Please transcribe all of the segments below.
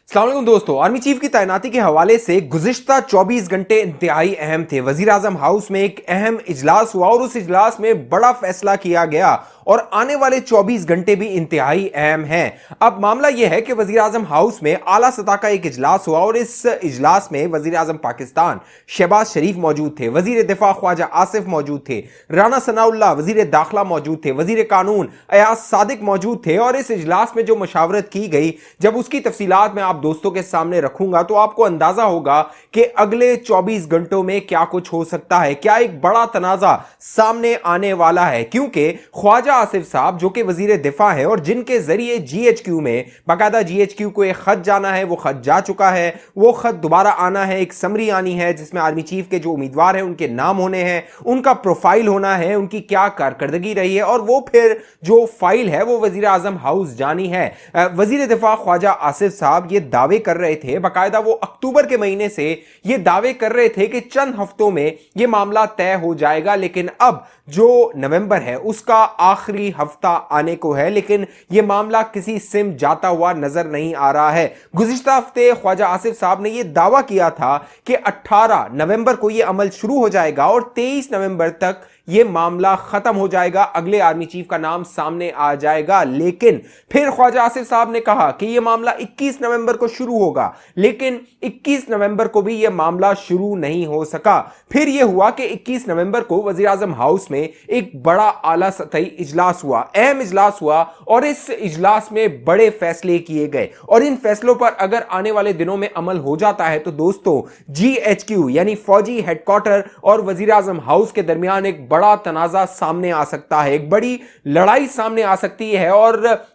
अस्सलाम वालेकुम दोस्तों, आर्मी चीफ की तैनाती के हवाले से गुज़िश्ता 24 घंटे इंतहाई अहम थे। वजीर आजम हाउस में एक अहम इजलास हुआ और उस इजलास में बड़ा फैसला किया गया और आने वाले 24 घंटे भी इंतहाई अहम हैं। अब मामला यह है कि वजीर आजम हाउस में आला सतह का एक इजलास हुआ और इस इजलास में वजीर आजम पाकिस्तान शहबाज शरीफ मौजूद थे, वजीर दिफा ख्वाजा आसिफ मौजूद थे, राना सनाउल्लाह वजीर दाखिला मौजूद थे, वजीर कानून अयाज सादिक मौजूद थे। और इस इजलास में जो मशावरत की गई, जब उसकी तफसीलात में आप दोस्तों के सामने रखूंगा तो आपको अंदाजा होगा कि अगले 24 घंटों में क्या कुछ हो सकता है, क्या एक बड़ा तनाजा सामने आने वाला है। क्योंकि ख्वाजा आसिफ साहब जो कि वजीर दिफा है और जिनके जरिए जीएचक्यू में बाकायदा जीएचक्यू को एक खत जाना है, वो खत जा चुका है, वो खत दोबारा आना है, एक समरी आनी है जिसमें आर्मी चीफ के जो उम्मीदवार हैं उनके नाम होने हैं, उनका प्रोफाइल होना है, उनकी क्या कारकर्दगी रही है और वो फिर जो फाइल है वो वजीर आजम हाउस जानी है। वजीर दिफा ख्वाजा आसिफ साहब ये दावे कर रहे थे, बाकायदा वो अक्टूबर के महीने से ये दावे कर रहे थे कि चंद हफ्तों में ये मामला तय हो जाएगा, लेकिन अब जो नवंबर है उसका आखिरी हफ्ता आने को है, लेकिन यह मामला किसी सिम जाता हुआ नजर नहीं आ रहा है। गुज़िश्ता हफ्ते ख्वाजा आसिफ साहब ने यह दावा किया था कि 18 नवंबर को यह अमल शुरू हो जाएगा और 23 नवंबर तक यह मामला खत्म हो जाएगा, अगले आर्मी चीफ का नाम सामने आ जाएगा। लेकिन फिर ख्वाजा आसिफ साहब ने कहा कि यह मामला 21 नवंबर को शुरू होगा, लेकिन 21 नवंबर को भी यह मामला शुरू नहीं हो सका। फिर यह हुआ कि 21 नवंबर को वजीर आजम हाउस में एक बड़ा आला सतही इजलास हुआ, अहम इजलास हुआ और इस इजलास में बड़े फैसले किए गए और इन फैसलों पर अगर आने वाले दिनों में अमल हो जाता है तो दोस्तों जीएचक्यू यानी फौजी हेडक्वार्टर और वजीर आजम हाउस के दरमियान एक बड़ा तनाजा सामने आ सकता है, एक बड़ी लड़ाई सामने आ सकती है। और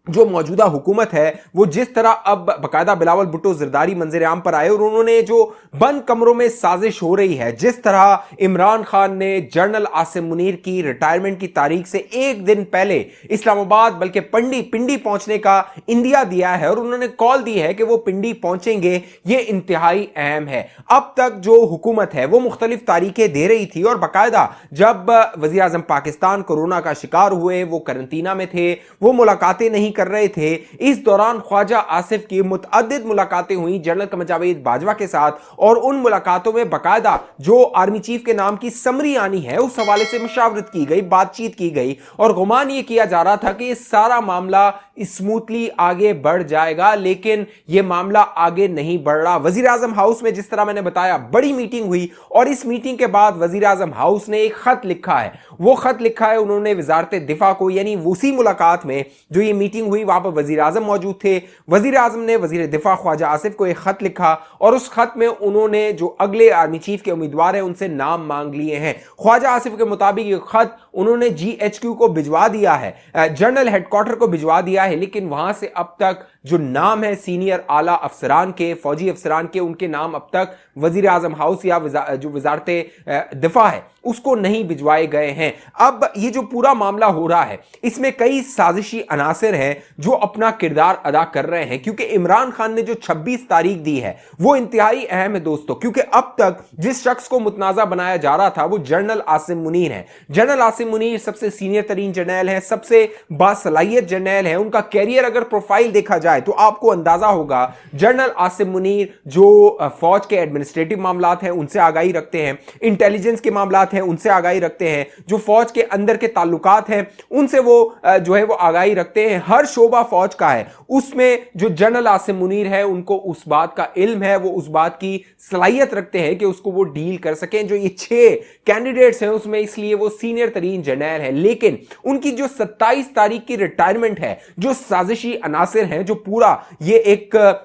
जो मौजूदा हुकूमत है वो जिस तरह अब बाकायदा बिलावल भुट्टो जरदारी मंजर आम पर आए और उन्होंने जो बंद कमरों में साजिश हो रही है, जिस तरह इमरान खान ने जनरल आसिम मुनीर की रिटायरमेंट की तारीख से एक दिन पहले इस्लामाबाद बल्कि पिंडी पहुंचने का इंदिया दिया है और उन्होंने कॉल दी है कि वो पिंडी पहुंचेंगे, ये इंतहाई अहम है। अब तक जो हुकूमत है वो मुख्तलिफ तारीखें दे रही थी और बाकायदा जब वज़ीर आज़म पाकिस्तान कोरोना का शिकार हुए, वो करंतना में थे, वो मुलाकातें नहीं कर रहे थे। इस दौरान ख्वाजा आसिफ की मुतअद्दिद मुलाकातें हुई जनरल कमर जावेद बाजवा के साथ और उन मुलाकातों में बाकायदा जो आर्मी चीफ के नाम की समरी आनी है उस हवाले से मशावरत की गई, बातचीत की गई और गुमान ये किया जा रहा था कि ये सारा मामला स्मूथली आगे बढ़ जाएगा, लेकिन यह मामला आगे नहीं बढ़ रहा। वजीर आजम हाउस में जिस तरह मैंने बताया बड़ी मीटिंग हुई और इस मीटिंग के बाद वजीर आजम हाउस ने एक खत लिखा है, वो खत लिखा है उन्होंने वजारत दिफा को, यानी उसी मुलाकात में जो ये मीटिंग हुई वहां पर वजीर आजम मौजूद थे। वजीर आजम ने वजीर दिफा ख्वाजा आसिफ को एक खत लिखा और उस खत में उन्होंने जो अगले आर्मी चीफ के उम्मीदवार हैं उनसे नाम मांग लिए हैं। ख्वाजा आसिफ के मुताबिक ये खत उन्होंने जीएचक्यू को भिजवा दिया है, जनरल हेडक्वार्टर को भिजवा दिया है, लेकिन वहां से अब तक जो नाम है सीनियर आला अफसरान के, फौजी अफसरान के, उनके नाम अब तक वजीर आजम हाउस या जो वजारत दिफा है उसको नहीं भिजवाए गए हैं। अब ये जो पूरा मामला हो रहा है इसमें कई साजिशी अनासर हैं जो अपना किरदार अदा कर रहे हैं, क्योंकि इमरान खान ने जो 26 तारीख दी है वो इंतहाई अहम है दोस्तों, क्योंकि अब तक जिस शख्स को मुतनाजा बनाया जा रहा था वो जनरल आसिम मुनीर है। जनरल आसिम मुनीर सबसे सीनियर तरीन जर्नैल है, सबसे बासलाहियत जर्नैल है। उनका कैरियर अगर प्रोफाइल देखा जाए तो आपको अंदाजा होगा जनरल आसिम मुनीर जो फौज के एडमिनिस्ट्रेटिव मामलात हैं उनसे आगाही रखते हैं, इंटेलिजेंस के मामलात हैं उनसे आगाही रखते हैं, जो फौज के अंदर के ताल्लुकात हैं उनसे वो जो है वो आगाही रखते हैं। हर शोबा फौज का है उसमें जो जनरल आसिम मुनीर है उनको उस बात का इल्म है, वो उस बात की सलाहियत रखते हैं कि उसको वो डील कर सकें। जो ये 6 कैंडिडेट्स हैं उसमें इसलिए वो सीनियर तरीन जर्नैल है, लेकिन उनकी जो 27 तारीख की रिटायरमेंट है, जो साजिशी अनासिर हैं, जो पूरा ये एक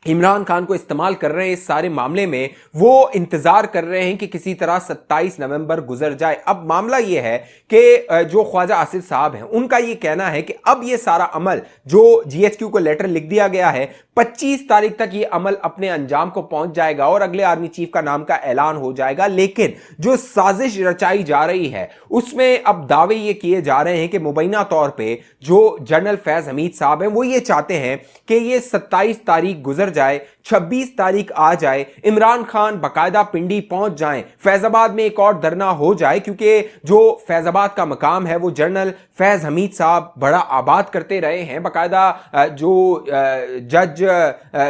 इमरान खान को इस्तेमाल कर रहे हैं इस सारे मामले में, वो इंतजार कर रहे हैं कि किसी तरह 27 नवंबर गुजर जाए। अब मामला ये है कि जो ख्वाजा आसिफ साहब हैं उनका ये कहना है कि अब ये सारा अमल जो जीएचक्यू को लेटर लिख दिया गया है 25 तारीख तक ये अमल अपने अंजाम को पहुंच जाएगा और अगले आर्मी चीफ का नाम का ऐलान हो जाएगा। लेकिन जो साजिश रचाई जा रही है उसमें अब दावे ये किए जा रहे हैं कि मुबैना तौर पे जो जनरल फैज हमीद साहब हैं वो ये चाहते हैं कि ये 27 तारीख गुजर जाए, 26 तारीख आ जाए, इमरान खान बकायदा पिंडी पहुंच जाएं, फैजाबाद में एक और धरना हो जाए, क्योंकि जो फैजाबाद का मकाम है वो जनरल फैज हमीद साहब बड़ा आबाद करते रहे हैं। बकायदा जो जज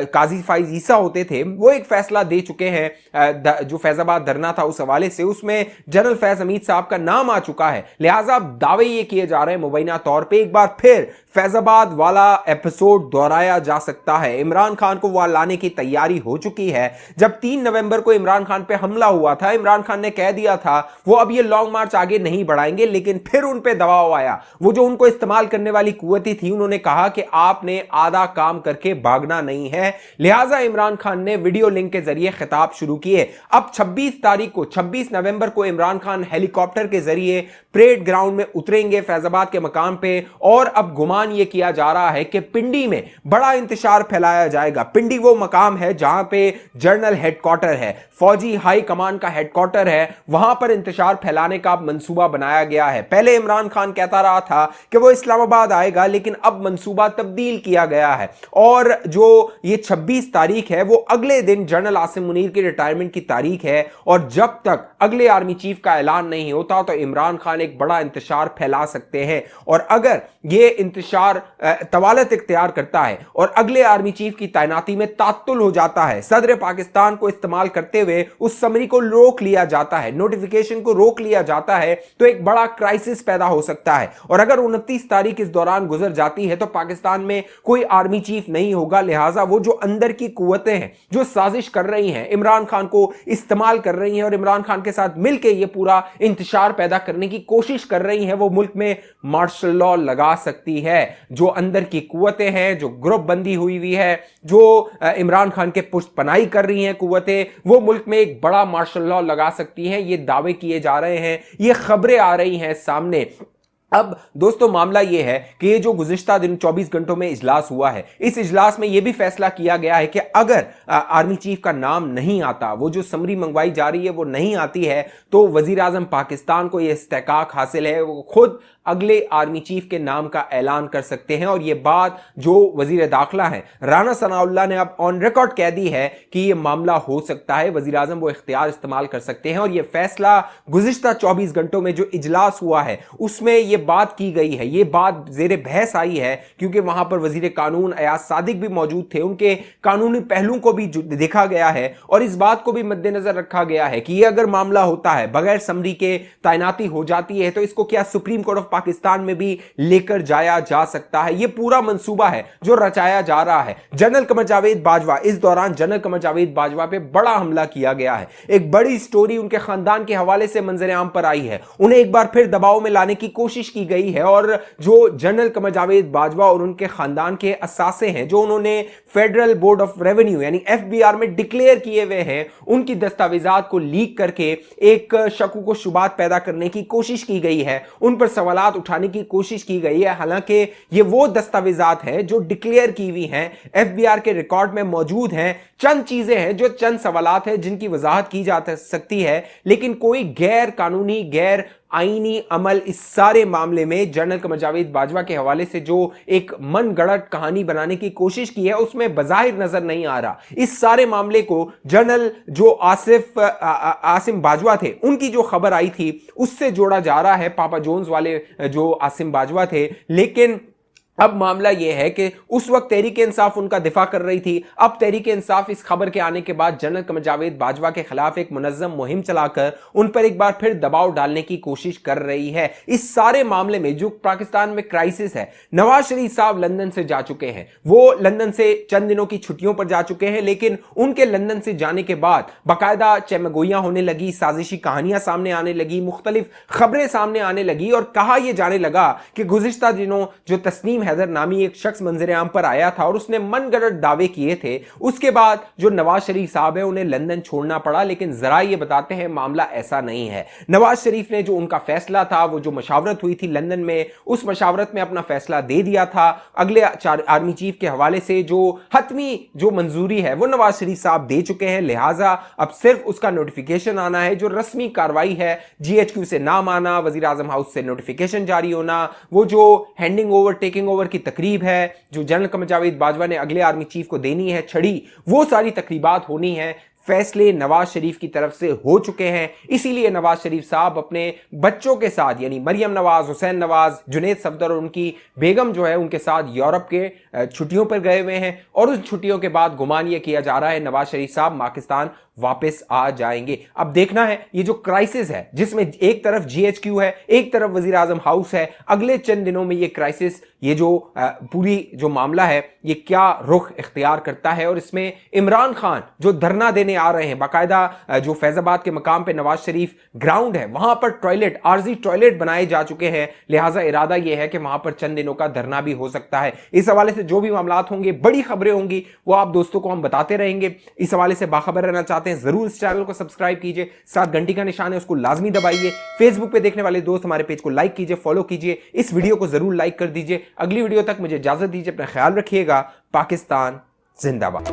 काजी फाइज ईसा होते थे वो एक फैसला दे चुके हैं, जो फैजाबाद धरना था उस हवाले से उसमें जनरल फैज हमीद साहब का नाम आ चुका है। लिहाजा दावे ये किए जा रहे हैं मुबैना तौर पे एक बार फिर फैजाबाद वाला एपिसोड दोहराया जा सकता है। इमरान खान को वहां लाने की तैयारी हो चुकी है। जब 3 नवंबर को इमरान खान पे हमला हुआ था, इमरान खान ने कह दिया था वो अब ये लॉन्ग मार्च आगे नहीं बढ़ाएंगे, लेकिन फिर उन पे दबाव आया। वो जो उनको इस्तेमाल करने वाली कुव्वतें थी, उन्होंने कहा कि आपने आधा काम करके भागना नहीं है। लिहाजा इमरान खान ने वीडियो लिंक के जरिए खिताब शुरू किए। अब 26 तारीख को 26 नवंबर को इमरान खान हेलीकॉप्टर के जरिए परेड ग्राउंड में उतरेंगे फैजाबाद के मकाम पे, और अब गुमान ये किया जा रहा है कि पिंडी में बड़ा इंतशार फैलाया जाएगा। पिंडी वो मकाम है जहां पे जनरल हेडक्वार्टर है, फौजी हाई कमान का हेडक्वार्टर है, वहां पर इंतशार फैलाने का मंसूबा बनाया गया है। पहले इमरान खान कहता रहा था कि वो इस्लामाबाद आएगा, लेकिन अब मंसूबा तब्दील किया गया है, और जो ये 26 तारीख है वो अगले दिन जनरल आसिम मुनीर की रिटायरमेंट की तारीख है, और जब तक अगले आर्मी चीफ का ऐलान नहीं होता तो इमरान खान एक बड़ा इंतशार फैला सकते हैं। और अगर ये इंतशार तवालत इख्तियार करता है और अगले आर्मी चीफ की तैनाती में तात्तुल हो जाता है, सदर पाकिस्तान को इस्तेमाल करते हुए उस समरी को रोक लिया जाता है, नोटिफिकेशन को रोक लिया जाता है, तो एक बड़ा क्राइसिस पैदा हो सकता है। और अगर 29 तारीख इस दौरान गुजर जाती है तो पाकिस्तान में कोई आर्मी चीफ नहीं होगा। लिहाजा वो जो अंदर की कुव्वतें हैं जो साजिश कर रही हैं, इमरान खान को इस्तेमाल कर रही हैं और इमरान खान के साथ मिलकर ये पूरा इंतशार पैदा करने की कोशिश कर रही हैं, वो मुल्क में मार्शल लॉ लगा सकती है। जो अंदर की कुव्वतें हैं, जो ग्रुप बंदी हुई है, जो इमरान खान के पुष्ट पनाही कर रही हैं कुव्वतें, वो मुल्क में एक बड़ा मार्शल लॉ लगा सकती हैं। ये दावे किए जा रहे हैं, ये खबरें आ रही हैं सामने। अब दोस्तों मामला यह है कि ये जो गुज़िश्ता दिन 24 घंटों में इजलास हुआ है, इस इजलास में यह भी फैसला किया गया है कि अगर आर्मी चीफ का नाम नहीं आता, वो जो समरी मंगवाई जा रही है वो नहीं आती है, तो वजीर आजम पाकिस्तान को यह इस्तेकाक हासिल है, वो खुद अगले आर्मी चीफ के नाम का ऐलान कर सकते हैं। और ये बात जो वजीर दाखिला है राना सनाउल्लाह ने अब ऑन रिकॉर्ड कह दी है कि ये मामला हो सकता है, वजीर आजम वो इख्तियार इस्तेमाल कर सकते हैं। और ये फैसला गुज़िश्ता 24 घंटों में जो इजलास हुआ है उसमें ये बात की गई है, ये बात जेर बहस आई है, क्योंकि वहां पर वजीर कानून अयाज सादिक भी मौजूद थे, उनके कानूनी पहलू को भी देखा गया है और इस बात को भी मद्देनजर रखा गया है कि ये अगर मामला होता है, बगैर समरी के तैनाती हो जाती है, तो इसको क्या सुप्रीम कोर्ट ऑफ पाकिस्तान में भी लेकर जाया जा सकता है। यह पूरा मंसूबा है जो रचाया जा रहा है। जनरल कमर जावेद बाजवा, इस दौरान जनरल कमर जावेद बाजवा पे बड़ा हमला किया गया है, एक बड़ी स्टोरी उनके खानदान के हवाले से मंजर आम पर आई है, उन्हें एक बार फिर दबाव में लाने की कोशिश की गई है। और जो जनरल कमर जावेद बाजवा और उनके खानदान के असासे हैं, जो उन्होंने फेडरल बोर्ड ऑफ रेवेन्यू यानी एफबीआर में डिक्लेयर किए हुए हैं, उनकी दस्तावेजात को लीक करके एक शकू को शुबात पैदा करने की कोशिश की गई है, उन पर सवालात उठाने की कोशिश की गई है। हालांकि ये वो दस्तावेजात हैं जो डिक्लेयर की हुई हैं, एफबीआर के रिकॉर्ड में मौजूद हैं। चंद चीजें हैं जो चंद सवालात हैं जिनकी वजाहत की जा सकती है, लेकिन कोई गैर कानूनी गैर आईनी अमल इस सारे मामले में जनरल कमर जावेद बाजवा के हवाले से जो एक मन गढ़ंत कहानी बनाने की कोशिश की है उसमें बज़ाहिर नजर नहीं आ रहा। इस सारे मामले को जनरल जो आसिम बाजवा थे उनकी जो खबर आई थी उससे जोड़ा जा रहा है, पापा जोन्स वाले जो आसिम बाजवा थे। लेकिन अब मामला यह है कि उस वक्त तहरीक इंसाफ उनका दिफा कर रही थी, अब तहरीक इंसाफ इस खबर के आने के बाद जनरल कमर जावेद बाजवा के खिलाफ एक मुनज़्ज़म मुहिम चलाकर उन पर एक बार फिर दबाव डालने की कोशिश कर रही है। इस सारे मामले में जो पाकिस्तान में क्राइसिस है, नवाज शरीफ साहब लंदन से जा चुके हैं, वो लंदन से चंद दिनों की छुट्टियों पर जा चुके हैं, लेकिन उनके लंदन से जाने के बाद बाकायदा चमगोइयां होने लगी, साजिशी कहानियां सामने आने लगी, मुख्तलिफ खबरें सामने आने लगी और कहा यह जाने लगा कि गुज़िश्ता दिनों जो तस्नीम हैदर नामी एक शख्स मंजर आम पर आया था और उसने मनगढ़ंत दावे किए थे, उसके बाद जो नवाज शरीफ साहब है उन्हें लंदन छोड़ना पड़ा। लेकिन जरा ये बताते हैं मामला ऐसा नहीं है। नवाज शरीफ ने जो उनका फैसला था, वो जो मशावरत हुई थी लंदन में, उस मशावरत में अपना फैसला दे दिया था। अगले आर्मी चीफ के हवाले से जो हतमी जो मंजूरी है वो नवाज शरीफ साहब दे चुके हैं। लिहाजा अब सिर्फ उसका नोटिफिकेशन आना है, जो रस्मी कार्रवाई है, GHQ से नाम आना, वजीर आजम हाउस से नोटिफिकेशन जारी होना, वो जो handing over taking over over की तकरीब है जो जनरल कमर जावेद बाजवा ने अगले आर्मी चीफ को देनी है छड़ी, वो सारी तकरीबात होनी है। फैसले नवाज शरीफ की तरफ से हो चुके हैं, इसीलिए नवाज शरीफ साहब अपने बच्चों के साथ यानी मरियम नवाज, हुसैन नवाज, जुनेद सफदर और उनकी बेगम जो है उनके साथ यूरोप के छुट्टियों पर गए हुए हैं और उन छुट्टियों के बाद गुमान ये किया जा रहा है नवाज शरीफ साहब पाकिस्तान वापस आ जाएंगे। अब देखना है ये जो क्राइसिस है जिसमें एक तरफ GHQ है, एक तरफ वजीर आजम हाउस है, अगले चंद दिनों में ये क्राइसिस, ये जो पूरी जो मामला है ये क्या रुख इख्तियार करता है। और इसमें इमरान खान जो धरना देने आ रहे हैं, बाकायदा जो फैजाबाद के मकाम पे नवाज शरीफ ग्राउंड है वहां पर टॉयलेट, आरजी टॉयलेट बनाए जा चुके हैं, लिहाजा इरादा यह है कि वहां पर चंद दिनों का धरना भी हो सकता है। इस हवाले से जो भी मामलात होंगे, बड़ी खबरें होंगी, वो आप दोस्तों को हम बताते रहेंगे। इस हवाले से बाखबर रहना चाहते हैं जरूर इस चैनल को सब्सक्राइब कीजिए, साथ घंटी का निशान है उसको लाजमी दबाइए। फेसबुक पे देखने वाले दोस्त हमारे पेज को लाइक कीजिए, फॉलो कीजिए, इस वीडियो को जरूर लाइक कर दीजिए। अगली वीडियो तक मुझे इजाजत दीजिए, अपना ख्याल रखिएगा। पाकिस्तान जिंदाबाद।